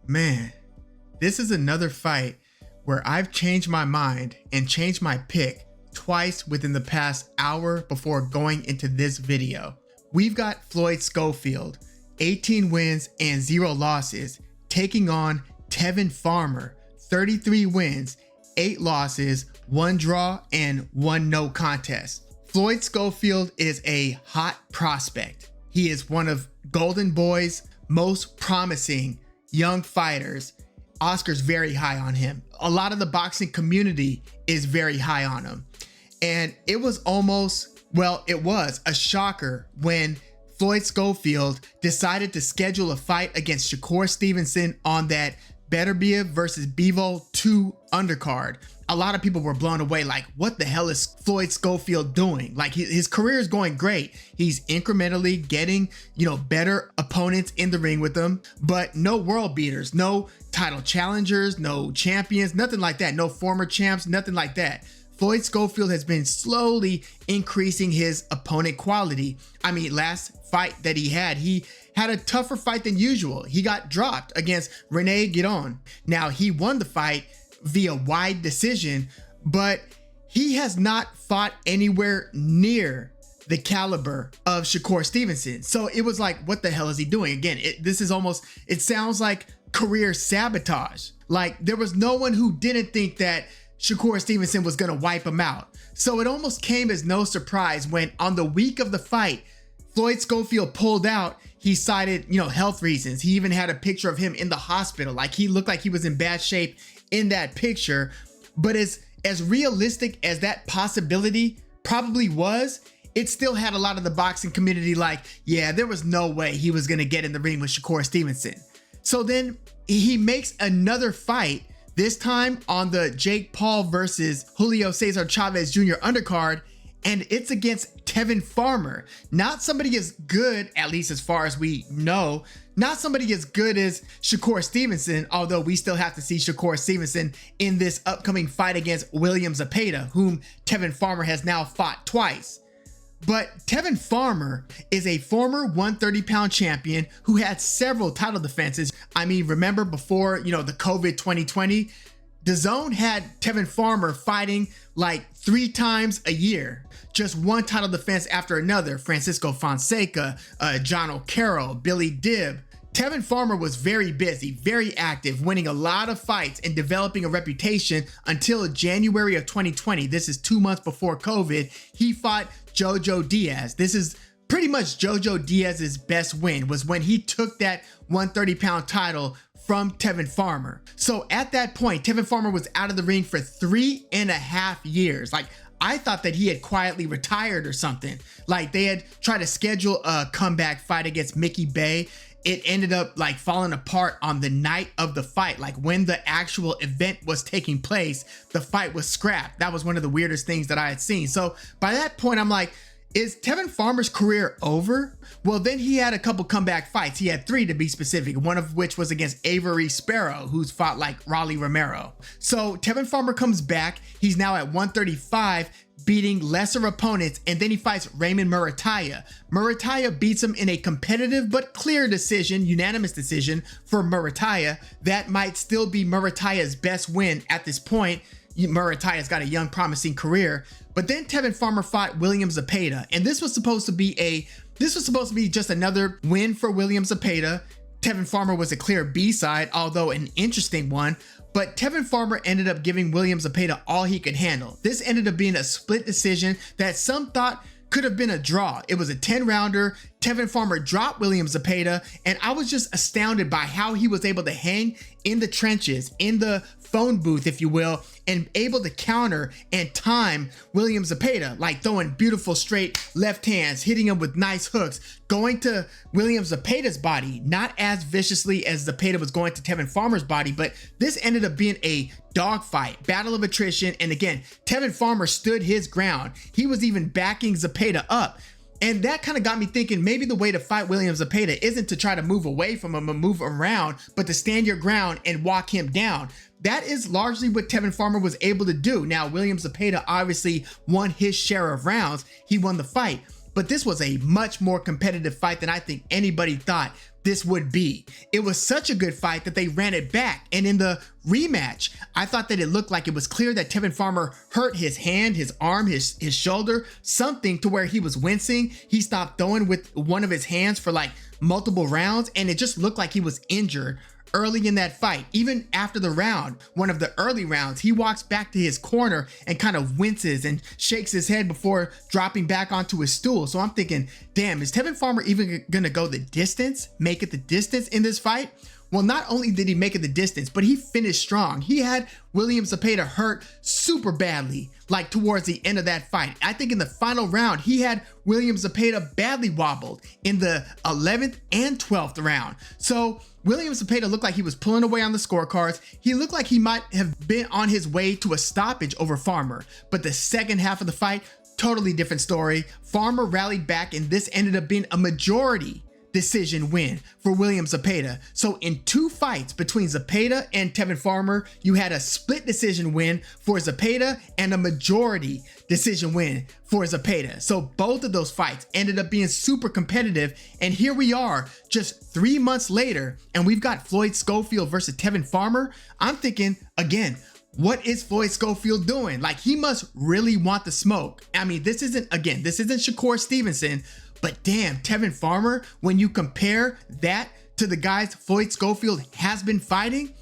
Man, this is another fight where I've changed my mind and changed my pick twice within the past hour before going into this video. We've got Floyd Schofield, 18 wins and 0 losses, taking on Tevin Farmer, 33 wins, 8 losses, 1 draw, and 1 no contest. Floyd Schofield is a hot prospect. He is one of Golden Boy's most promising young fighters. Oscar's very high on him. A lot of the boxing community is very high on him. And it was it was a shocker when Floyd Schofield decided to schedule a fight against Shakur Stevenson on that Beterbiev versus Bivol 2 undercard. A lot of people were blown away, like, what the hell is Floyd Schofield doing? Like, his career is going great. He's incrementally getting, better opponents in the ring with him, but no world beaters, no title challengers, no champions, nothing like that. No former champs, nothing like that. Floyd Schofield has been slowly increasing his opponent quality. I mean, last fight that he had a tougher fight than usual. He got dropped against Rene Guidon. Now, he won the fight via wide decision, but he has not fought anywhere near the caliber of Shakur Stevenson. So it was like, what the hell is he doing? Again, it sounds like career sabotage. Like, there was no one who didn't think that Shakur Stevenson was going to wipe him out. So it almost came as no surprise when on the week of the fight, Floyd Schofield pulled out. He cited, health reasons. He even had a picture of him in the hospital. Like, he looked like he was in bad shape in that picture. But as realistic as that possibility probably was, it still had a lot of the boxing community like, yeah, there was no way he was going to get in the ring with Shakur Stevenson. So then he makes another fight, this time on the Jake Paul versus Julio Cesar Chavez Jr. undercard, and it's against Tevin Farmer. Not somebody as good, at least as far as we know, not somebody as good as Shakur Stevenson, although we still have to see Shakur Stevenson in this upcoming fight against William Zepeda, whom Tevin Farmer has now fought twice. But Tevin Farmer is a former 130-pound champion who had several title defenses. I mean, remember before, the COVID 2020, DAZN had Tevin Farmer fighting like 3 times a year. Just one title defense after another. Francisco Fonseca, John O'Carroll, Billy Dibb. Tevin Farmer was very busy, very active, winning a lot of fights and developing a reputation until January of 2020. This is 2 months before COVID. He fought Jojo Diaz. This is pretty much Jojo Diaz's best win, was when he took that 130-pound title from Tevin Farmer. So at that point, Tevin Farmer was out of the ring for 3.5 years. Like, I thought that he had quietly retired or something. Like, they had tried to schedule a comeback fight against Mickey Bay. It ended up like falling apart on the night of the fight. Like, when the actual event was taking place, the fight was scrapped. That was one of the weirdest things that I had seen. So by that point, I'm like, is Tevin Farmer's career over? Well, then he had a couple comeback fights. He had 3 to be specific, one of which was against Avery Sparrow, who's fought like Raleigh Romero. So Tevin Farmer comes back. He's now at 135, beating lesser opponents, and then he fights Raymond Murataya. Murataya beats him in a competitive but clear decision, unanimous decision for Murataya. That might still be Murataya's best win at this point. Murataya's got a young, promising career. But then Tevin Farmer fought William Zepeda, and this was supposed to be just another win for William Zepeda. Tevin Farmer was a clear B-side, although an interesting one. But Tevin Farmer ended up giving William Zepeda all he could handle. This ended up being a split decision that some thought could have been a draw. It was a 10-rounder. Tevin Farmer dropped William Zepeda, and I was just astounded by how he was able to hang in the trenches, in the phone booth, if you will, and able to counter and time William Zepeda, like throwing beautiful straight left hands, hitting him with nice hooks, going to William Zepeda's body, not as viciously as Zepeda was going to Tevin Farmer's body, but this ended up being a dogfight, battle of attrition. And again, Tevin Farmer stood his ground. He was even backing Zepeda up. And that kind of got me thinking, maybe the way to fight William Zepeda isn't to try to move away from him or move around, but to stand your ground and walk him down. That is largely what Tevin Farmer was able to do. Now, William Zepeda obviously won his share of rounds. He won the fight. But this was a much more competitive fight than I think anybody thought. this would be. It was such a good fight that they ran it back. And in the rematch, I thought that it looked like it was clear that Tevin Farmer hurt his hand, his arm, his shoulder, something to where he was wincing. He stopped throwing with one of his hands for like multiple rounds, and it just looked like he was injured early in that fight. Even after the round, one of the early rounds, he walks back to his corner and kind of winces and shakes his head before dropping back onto his stool. So I'm thinking, damn, is Tevin Farmer even gonna go the distance, make it the distance in this fight? Well, not only did he make it the distance, but he finished strong. He had William Zepeda hurt super badly, like towards the end of that fight. I think in the final round, he had William Zepeda badly wobbled in the 11th and 12th round. So William Zepeda looked like he was pulling away on the scorecards. He looked like he might have been on his way to a stoppage over Farmer. But the second half of the fight, totally different story. Farmer rallied back, and this ended up being a majority decision win for William Zepeda. So in two fights between Zepeda and Tevin Farmer, you had a split decision win for Zepeda and a majority decision win for Zepeda. So both of those fights ended up being super competitive. And here we are just 3 months later, and we've got Floyd Schofield versus Tevin Farmer. I'm thinking, again, what is Floyd Schofield doing? Like, he must really want the smoke. I mean, this isn't Shakur Stevenson, but damn, Tevin Farmer, when you compare that to the guys Floyd Schofield has been fighting,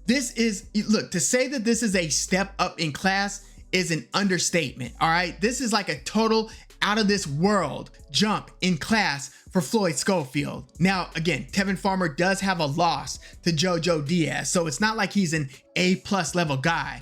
this is, look, to say that this is a step up in class is an understatement, all right? This is like a total out of this world jump in class for Floyd Schofield. Now, again, Tevin Farmer does have a loss to Jojo Diaz, so it's not like he's an A+ level guy,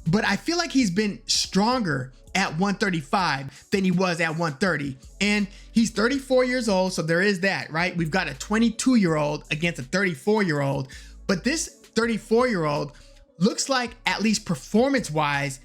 but I feel like he's been stronger at 135 than he was at 130. And he's 34 years old, so there is that, right? We've got a 22-year-old against a 34-year-old, but this 34-year-old looks like, at least performance-wise,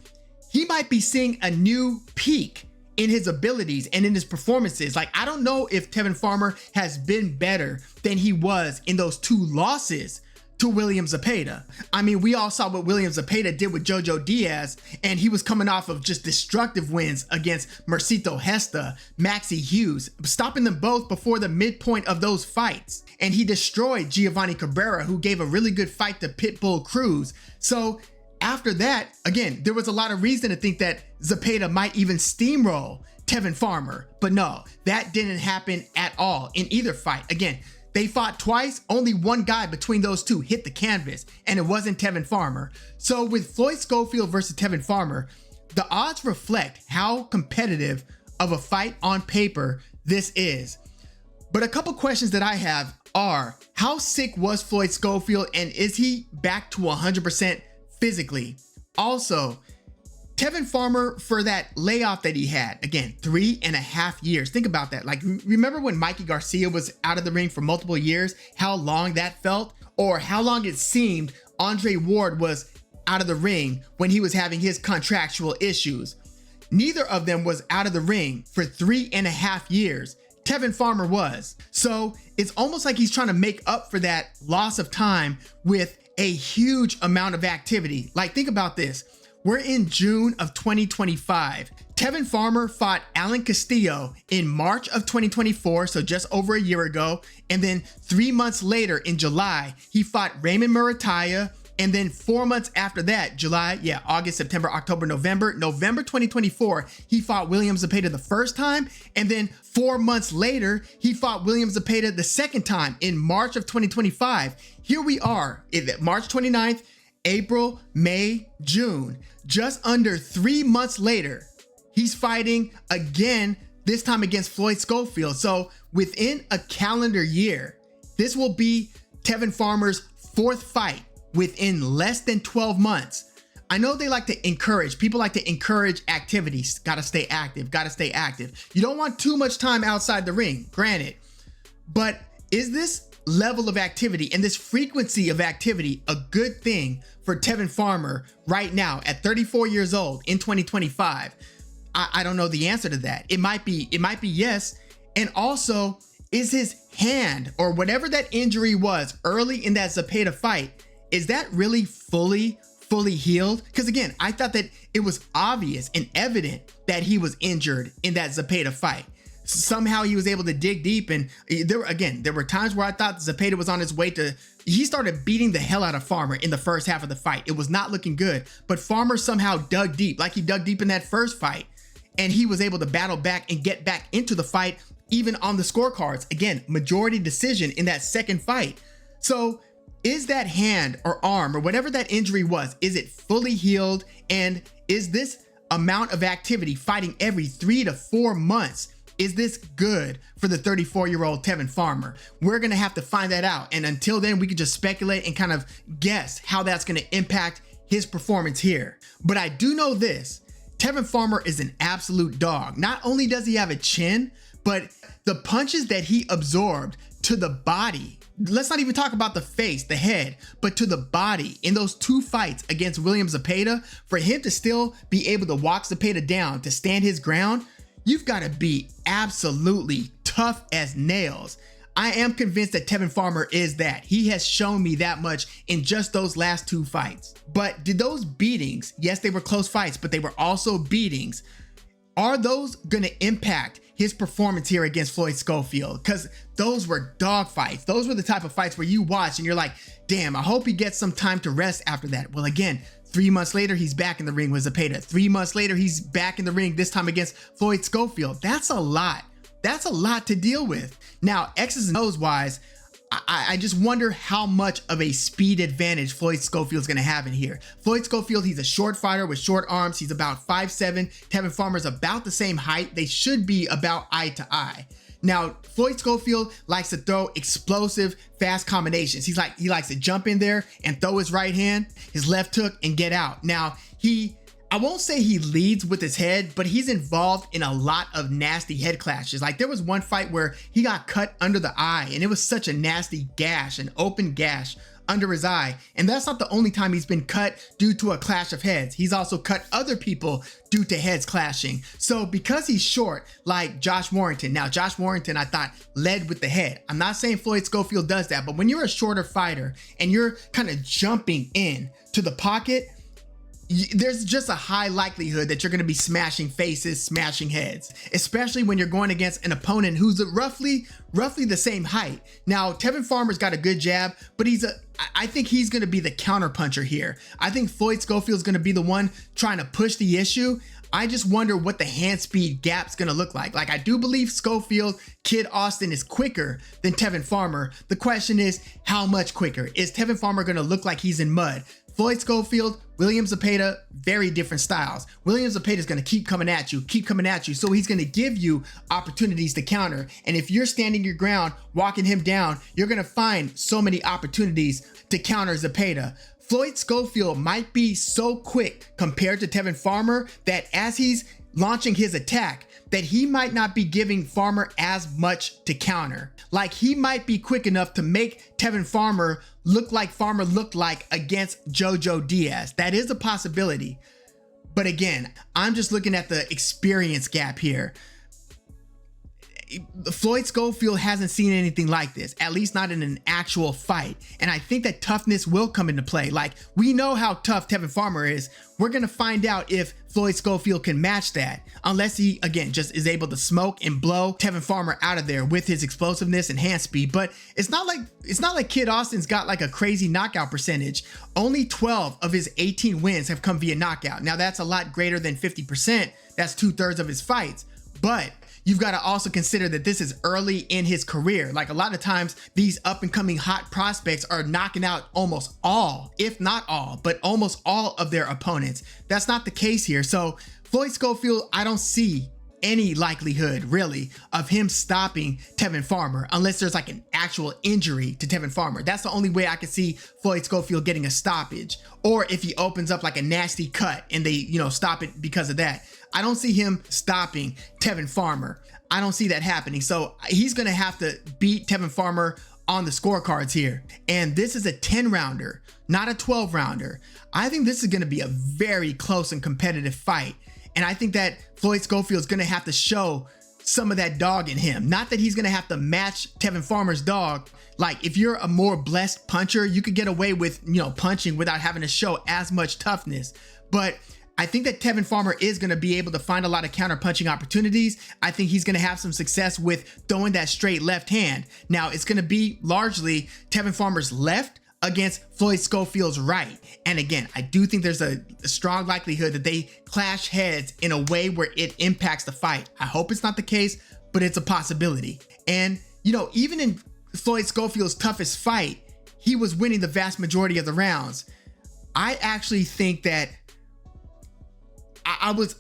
he might be seeing a new peak in his abilities and in his performances. Like, I don't know if Tevin Farmer has been better than he was in those two losses to William Zepeda. I mean, we all saw what William Zepeda did with Jojo Diaz, and he was coming off of just destructive wins against Mercito Hesta, Maxie Hughes, stopping them both before the midpoint of those fights. And he destroyed Giovanni Cabrera, who gave a really good fight to Pitbull Cruz. So after that, again, there was a lot of reason to think that Zepeda might even steamroll Tevin Farmer, but no, that didn't happen at all in either fight. Again, they fought twice, only one guy between those two hit the canvas, and it wasn't Tevin Farmer. So with Floyd Schofield versus Tevin Farmer, the odds reflect how competitive of a fight on paper this is. But a couple questions that I have are, how sick was Floyd Schofield, and is he back to 100% physically? Also, Tevin Farmer, for that layoff that he had, again, 3.5 years. Think about that. Like, remember when Mikey Garcia was out of the ring for multiple years, how long that felt? Or how long it seemed Andre Ward was out of the ring when he was having his contractual issues. Neither of them was out of the ring for 3.5 years. Tevin Farmer was. So it's almost like he's trying to make up for that loss of time with a huge amount of activity. Like, think about this. We're in June of 2025. Tevin Farmer fought Alan Castillo in March of 2024, so just over a year ago. And then 3 months later in July, he fought Raymond Murataya. And then 4 months after that, August, September, October, November 2024, he fought William Zepeda the first time. And then 4 months later, he fought William Zepeda the second time in March of 2025. Here we are, March 29th, April, May, June. Just under 3 months later, he's fighting again, this time against Floyd Schofield. So within a calendar year, this will be Tevin Farmer's fourth fight within less than 12 months. I know they like to encourage, people like to encourage activities. Gotta stay active, gotta stay active. You don't want too much time outside the ring, granted. But is this level of activity and this frequency of activity a good thing for Tevin Farmer right now at 34 years old in 2025? I don't know the answer to that. It might be yes. And also, is his hand or whatever that injury was early in that Zepeda fight, is that really fully healed? Because again, I thought that it was obvious and evident that he was injured in that Zepeda fight. somehow he was able to dig deep. And there were times where I thought Zepeda was on his way to, he started beating the hell out of Farmer in the first half of the fight. It was not looking good, but Farmer somehow dug deep, like he dug deep in that first fight. And he was able to battle back and get back into the fight, even on the scorecards. Again, majority decision in that second fight. So is that hand or arm or whatever that injury was, is it fully healed? And is this amount of activity, fighting every 3 to 4 months, is this good for the 34-year-old Tevin Farmer? We're gonna have to find that out. And until then, we can just speculate and kind of guess how that's gonna impact his performance here. But I do know this, Tevin Farmer is an absolute dog. Not only does he have a chin, but the punches that he absorbed to the body, let's not even talk about the face, the head, but to the body in those 2 fights against William Zepeda, for him to still be able to walk Zepeda down, to stand his ground, you've got to be absolutely tough as nails. I am convinced that Tevin Farmer is that. He has shown me that much in just those last 2 fights. But did those beatings, yes, they were close fights, but they were also beatings, are those going to impact his performance here against Floyd Schofield? Because those were dog fights. Those were the type of fights where you watch and you're like, damn, I hope he gets some time to rest after that. Well, again, 3 months later, he's back in the ring with Zepeda. 3 months later, he's back in the ring, this time against Floyd Schofield. That's a lot. That's a lot to deal with. Now, X's and O's wise, I just wonder how much of a speed advantage Floyd Schofield's gonna have in here. Floyd Schofield, he's a short fighter with short arms. He's about 5'7". Tevin Farmer's about the same height. They should be about eye to eye. Now, Floyd Schofield likes to throw explosive, fast combinations. He likes to jump in there and throw his right hand, his left hook, and get out. Now, I won't say he leads with his head, but he's involved in a lot of nasty head clashes. Like there was one fight where he got cut under the eye, and it was such a nasty gash, an open gash under his eye. And that's not the only time he's been cut due to a clash of heads. He's also cut other people due to heads clashing. So because he's short, like Josh Warrington, now Josh Warrington, I thought, led with the head. I'm not saying Floyd Schofield does that, but when you're a shorter fighter and you're kind of jumping in to the pocket, there's just a high likelihood that you're going to be smashing faces, smashing heads, especially when you're going against an opponent who's roughly the same height. Now, Tevin Farmer's got a good jab, but I think he's going to be the counter puncher here. I think Floyd Schofield's going to be the one trying to push the issue. I just wonder what the hand speed gap's going to look like. Like, I do believe Schofield, Kid Austin is quicker than Tevin Farmer. The question is, how much quicker? Is Tevin Farmer going to look like he's in mud? Floyd Schofield, William Zepeda, very different styles. William Zepeda is going to keep coming at you. So he's going to give you opportunities to counter. And if you're standing your ground, walking him down, you're going to find so many opportunities to counter Zepeda. Floyd Schofield might be so quick compared to Tevin Farmer that as he's launching his attack, that he might not be giving Farmer as much to counter. Like, he might be quick enough to make Tevin Farmer look like Farmer looked like against Jojo Diaz. That is a possibility. But again, I'm just looking at the experience gap here. Floyd Schofield hasn't seen anything like this, at least not in an actual fight. And I think that toughness will come into play. Like, we know how tough Tevin Farmer is. We're going to find out if Floyd Schofield can match that, unless he, again, just is able to smoke and blow Tevin Farmer out of there with his explosiveness and hand speed. But it's not like Kid Austin's got like a crazy knockout percentage. Only 12 of his 18 wins have come via knockout. Now, that's a lot greater than 50%. That's 2/3 of his fights. But you've got to also consider that this is early in his career. Like, a lot of times these up and coming hot prospects are knocking out almost all, if not all, but almost all of their opponents. That's not the case here. So Floyd Schofield, I don't see any likelihood really of him stopping Tevin Farmer unless there's like an actual injury to Tevin Farmer. That's the only way I could see Floyd Schofield getting a stoppage, or if he opens up like a nasty cut and they, stop it because of that. I don't see him stopping Tevin Farmer. I don't see that happening. So he's going to have to beat Tevin Farmer on the scorecards here. And this is a 10-rounder, not a 12-rounder. I think this is going to be a very close and competitive fight. And I think that Floyd Schofield is going to have to show some of that dog in him. Not that he's going to have to match Tevin Farmer's dog. Like, if you're a more blessed puncher, you could get away with, punching without having to show as much toughness. But I think that Tevin Farmer is going to be able to find a lot of counter punching opportunities. I think he's going to have some success with throwing that straight left hand. Now, it's going to be largely Tevin Farmer's left against Floyd Schofield's right. And again, I do think there's a strong likelihood that they clash heads in a way where it impacts the fight. I hope it's not the case, but it's a possibility. And, you know, even in Floyd Schofield's toughest fight, he was winning the vast majority of the rounds. I actually think that I was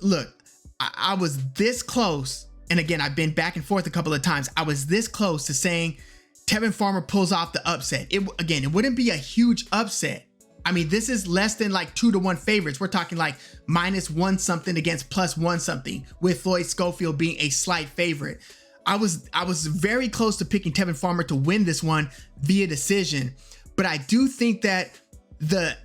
this close. And again, I've been back and forth a couple of times. I was this close to saying Tevin Farmer pulls off the upset. It wouldn't be a huge upset. I mean, this is less than like 2-1 favorites. We're talking like -1 something against +1 something, with Floyd Schofield being a slight favorite. I was very close to picking Tevin Farmer to win this one via decision, but I do think that the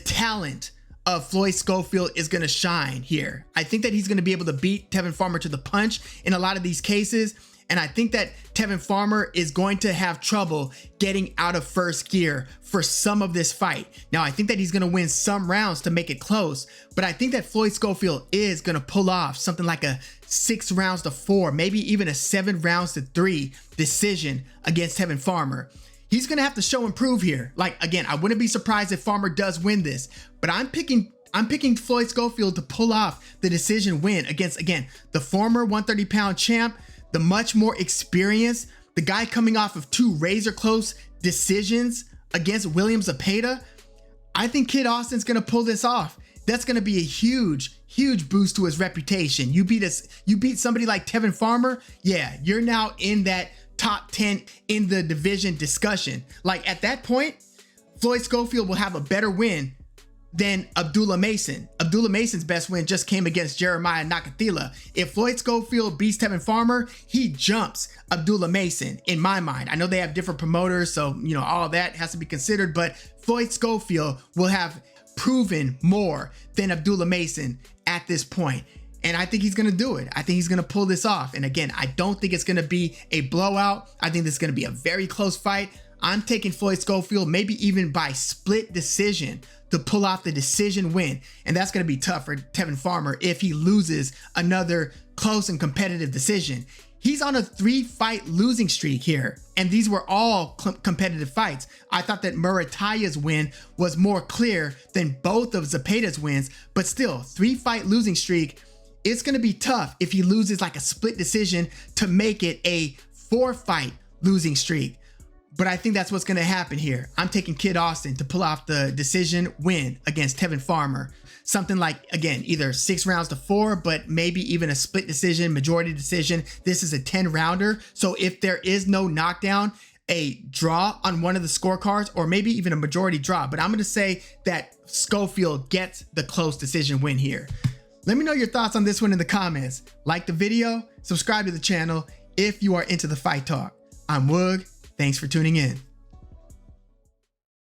talent of Floyd Schofield is going to shine here. I think that he's going to be able to beat Tevin Farmer to the punch in a lot of these cases. And I think that Tevin Farmer is going to have trouble getting out of first gear for some of this fight. Now, I think that he's going to win some rounds to make it close, but I think that Floyd Schofield is going to pull off something like a 6-4, maybe even a 7-3 decision against Tevin Farmer. He's going to have to show and prove here. Like, again, I wouldn't be surprised if Farmer does win this, but I'm picking Floyd Schofield to pull off the decision win against, again, the former 130-pound champ, the much more experienced, the guy coming off of 2 razor close decisions against William Zepeda. I think Kid Austin's going to pull this off. That's going to be a huge boost to his reputation. You beat somebody like Tevin Farmer. Yeah, you're now in that top 10 in the division discussion. Like, at that point, Floyd Schofield will have a better win than Abdullah Mason. Abdullah Mason's best win just came against Jeremiah Nakathila. If Floyd Schofield beats Tevin Farmer, he jumps Abdullah Mason in my mind. I know they have different promoters, so, you know, all of that has to be considered, but Floyd Schofield will have proven more than Abdullah Mason at this point. And I think he's going to do it. I think he's going to pull this off. And again, I don't think it's going to be a blowout. I think this is going to be a very close fight. I'm taking Floyd Schofield, maybe even by split decision, to pull off the decision win. And that's going to be tough for Tevin Farmer if he loses another close and competitive decision. He's on a 3-fight losing streak here, and these were all competitive fights. I thought that Murataya's win was more clear than both of Zepeda's wins, but still, 3-fight losing streak. It's going to be tough if he loses like a split decision to make it a 4-fight losing streak. But I think that's what's going to happen here. I'm taking Kid Austin to pull off the decision win against Tevin Farmer. Something like, again, either 6-4, but maybe even a split decision, majority decision. This is a 10-rounder. So if there is no knockdown, a draw on one of the scorecards, or maybe even a majority draw. But I'm going to say that Schofield gets the close decision win here. Let me know your thoughts on this one in the comments. Like the video, subscribe to the channel if you are into the fight talk. I'm Woog. Thanks for tuning in.